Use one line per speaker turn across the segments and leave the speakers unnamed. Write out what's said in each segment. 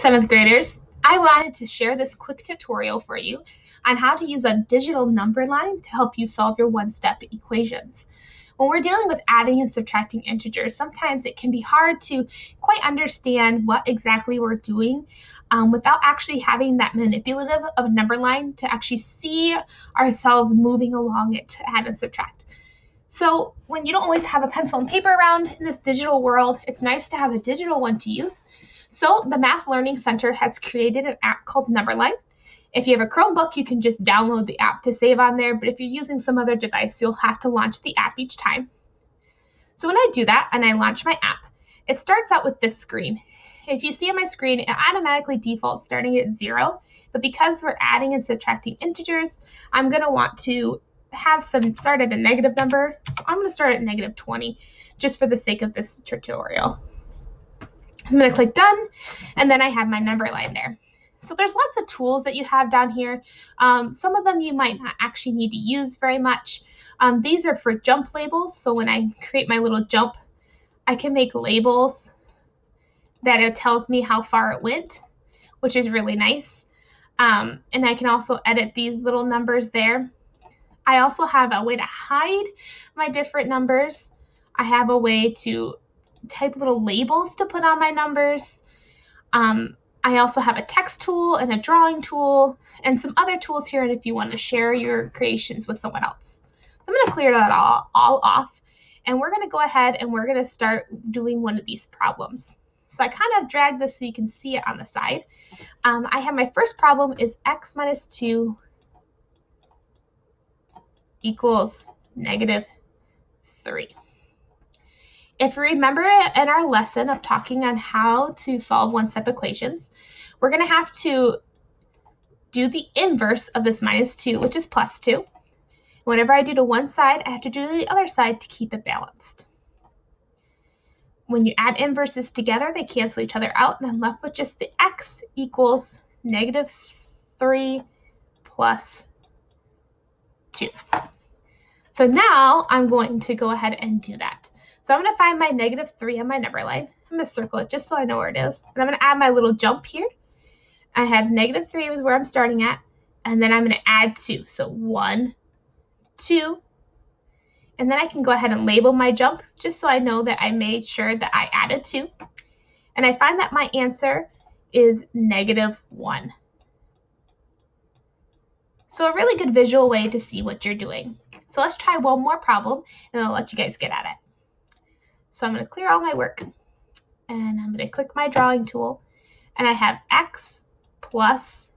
7th graders, I wanted to share this quick tutorial for you on how to use a digital number line to help you solve your one-step equations. When we're dealing with adding and subtracting integers, sometimes it can be hard to quite understand what exactly we're doing without actually having that manipulative of a number line to actually see ourselves moving along it to add and subtract. So when you don't always have a pencil and paper around in this digital world, it's nice to have a digital one to use. So the Math Learning Center has created an app called Numberline. If you have a Chromebook, you can just download the app to save on there, but if you're using some other device, you'll have to launch the app each time. So when I do that and I launch my app, it starts out with this screen. If you see on my screen, it automatically defaults starting at 0, but because we're adding and subtracting integers, I'm going to want to have some start at a negative number. So I'm going to start at negative 20 just for the sake of this tutorial. I'm going to click done, and then I have my number line there. So there's lots of tools that you have down here. Some of them you might not actually need to use very much. These are for jump labels. So when I create my little jump, I can make labels that it tells me how far it went, which is really nice. And I can also edit these little numbers there. I also have a way to hide my different numbers. I have a way to type little labels to put on my numbers. I also have a text tool and a drawing tool and some other tools here, and if you want to share your creations with someone else. So I'm going to clear that all off, and we're going to go ahead and we're going to start doing one of these problems. So I kind of drag this so you can see it on the side. I have my first problem is x minus 2 equals negative 3. If you remember in our lesson of talking on how to solve one-step equations, we're going to have to do the inverse of this minus 2, which is plus 2. Whenever I do to one side, I have to do to the other side to keep it balanced. When you add inverses together, they cancel each other out, and I'm left with just the x equals negative 3 plus 2. So now I'm going to go ahead and do that. So I'm going to find my negative 3 on my number line. I'm going to circle it just so I know where it is. And I'm going to add my little jump here. I have negative 3 is where I'm starting at. And then I'm going to add 2. So 1, 2. And then I can go ahead and label my jump just so I know that I made sure that I added 2. And I find that my answer is negative 1. So a really good visual way to see what you're doing. So let's try one more problem, and I'll let you guys get at it. So I'm going to clear all my work, and I'm going to click my drawing tool, and I have x plus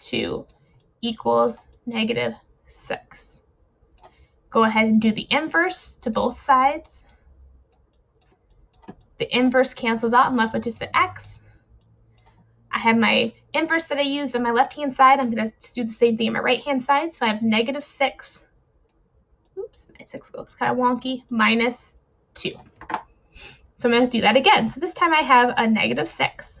2 equals negative 6. Go ahead and do the inverse to both sides. The inverse cancels out. I'm left with just the x. I have my inverse that I used on my left-hand side. I'm going to do the same thing on my right-hand side. So I have negative 6. Oops, my 6 looks kind of wonky. Minus 2. So I'm going to do that again. So this time I have a negative 6.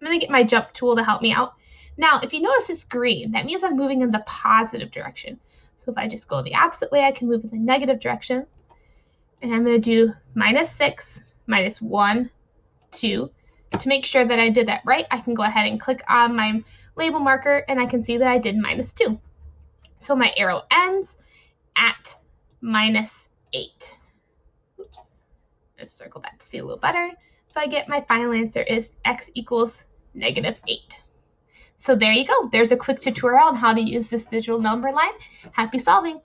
I'm going to get my jump tool to help me out. Now, if you notice it's green, that means I'm moving in the positive direction. So if I just go the opposite way, I can move in the negative direction. And I'm going to do minus 6, minus 1, 2. To make sure that I did that right, I can go ahead and click on my label marker, and I can see that I did minus 2. So my arrow ends at minus 8. Oops. Let's circle that to see a little better. So I get my final answer is x equals negative 8. So there you go. There's a quick tutorial on how to use this digital number line. Happy solving!